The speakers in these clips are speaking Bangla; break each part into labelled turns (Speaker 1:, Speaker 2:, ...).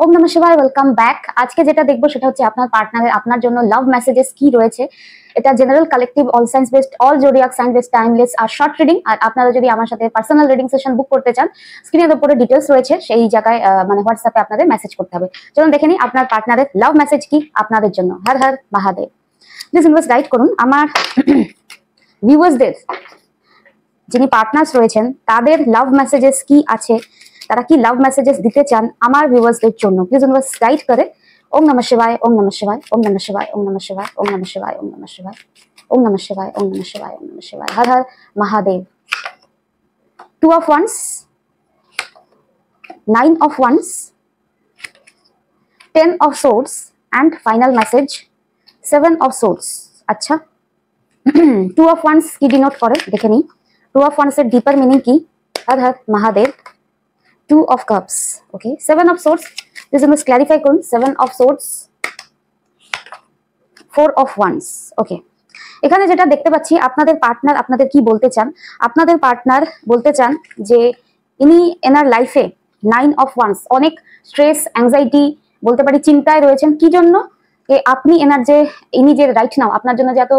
Speaker 1: ওম নমঃ শিবায়, ওয়েলকাম ব্যাক। আজকে যেটা দেখবো সেটা হচ্ছে আপনার পার্টনারের আপনার জন্য লাভ মেসেজেস কি রয়েছে। এটা general, collective, all science based, all zodiac sign based, timeless আর শর্ট রিডিং। আর আপনারা যদি আমার সাথে পার্সোনাল রিডিং সেশন বুক করতে চান, স্ক্রিনের উপরে ডিটেলস রয়েছে, সেই জায়গায় মানে হোয়াটসঅ্যাপে আপনাদের মেসেজ করতে হবে। চলুন দেখে নিই আপনার পার্টনারের লাভ মেসেজ কি আপনাদের জন্য। Har Har Mahadev. Please invest guide করুন আমার ভিউয়ার্সদের, যিনি পার্টনার্স রয়েছেন তাদের লাভ মেসেজেস কি আছে, তারা কি লাভ মেসেজেস দিতে চান আমার ভিউয়ার্সদের জন্য। প্লিজ ইনভেস্ট গাইড করে। ওম নমঃ শিবায়, ওম নমঃ শিবায়, ওম নমঃ শিবায়, ওম নমঃ শিবায়, ওম নমঃ শিবায়, ওম নমঃ শিবায়, ওম নমঃ শিবায়, ওম নমঃ শিবায়, ওম নমঃ শিবায়। Har Har Mahadev. 2 of Wands, 9 of Wands, 10 of Swords and final message 7 of Swords। আচ্ছা, 2 of Wands কি ডিনোট করে দেখে নিই। 2 of Wands এর ডিপার মিনিং কি? Har Har Mahadev. 2 of Cups, okay, 7 of Swords, this is clarify করুন। 7 of Swords, 4 of Wands, okay। এখানে যেটা দেখতে পাচ্ছি আপনাদের পার্টনার আপনাদের কি বলতে চান। আপনাদের পার্টনার বলতে চান যে ইনি এনার লাইফে 9 of Wands অনেক স্ট্রেস, অ্যাংজাইটি, বলতে পারি চিন্তায় রয়েছেন। কি জন্য? আপনি এনার যে ইনি যে রাইট নাও আপনার জন্য যে এত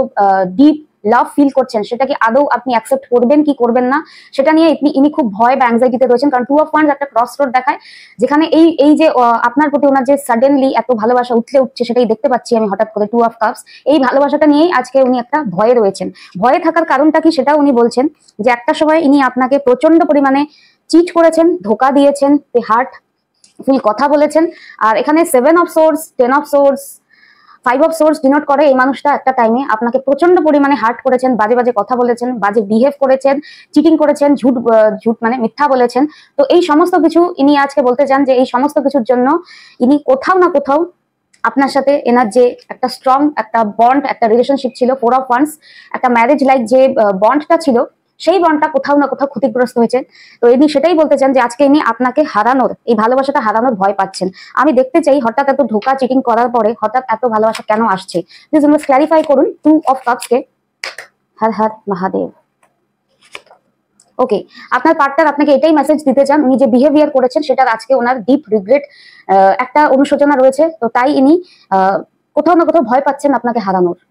Speaker 1: ডিপ লাভ ফিল করছেন, সেটা কি আদৌ আপনি অ্যাকসেপ্ট করবেন কি করবেন না, সেটা নিয়ে ইনি খুব ভয় বা অ্যাংজাইটিতে রয়েছেন। কারণ 2 of Wands একটা ক্রস রোড দেখায়, যেখানে এই যে আপনার প্রতি ওনার যে সাডেনলি এত ভালোবাসা উঠছে, সেটাই দেখতে পাচ্ছি আমি হঠাৎ করে। 2 of Cups, এই ভালোবাসাটা নিয়েই আজকে উনি একটা ভয়ে রয়েছেন। ভয়ে থাকার কারণটা কি সেটা উনি বলছেন যে একটা সময় ইনি আপনাকে প্রচন্ড পরিমাণে চিট করেছেন, ধোকা দিয়েছেন, হার্ট ফুল কথা বলেছেন। আর এখানে 7 of Swords, 10 of Swords, 5 of Swords denote করে এই মানুষটা একটা টাইমে আপনাকে প্রচন্ড পরিমাণে হার্ট করেছেন, বাজে বাজে কথা বলেছেন, বাজে বিহেভ করেছেন, চিটিং করেছেন, ঝুট মানে মিথ্যা বলেছেন। তো এই সমস্ত কিছু ইনি আজকে বলতে চান যে এই সমস্ত কিছুর জন্য ইনি কোথাও না কোথাও আপনার সাথে এনার যে একটা স্ট্রং একটা বন্ড, একটা রিলেশনশিপ ছিল, 4 of Wands, একটা ম্যারেজ লাইক যে বন্ডটা ছিল, সেই বন্ডটা কোথাও না কোথাও ক্ষতিগ্রস্ত হয়েছে। তো ইনি সেটাই বলতে চান যে আজকে ইনি আপনাকে হারানোর, এই ভালোবাসাটা হারানোর ভয় পাচ্ছেন। আমি দেখতে চাই হঠাৎ এত ধোকা চিটিং করার পরে হঠাৎ এত ভালোবাসা কেন আসছে। প্লিজ আমরা ক্ল্যারিফাই করুন 2 of Cups কে। হর হর মহাদেব। ওকে, আপনার পার্টনার আপনাকে এটাই মেসেজ দিতে চান, উনি যে বিহেভিয়ার করেছেন সেটার আজকে ওনার ডিপ রিগ্রেট, একটা অনুশোচনা রয়েছে। তো তাই ইনি কোথাও না কোথাও ভয় পাচ্ছেন আপনাকে হারানোর।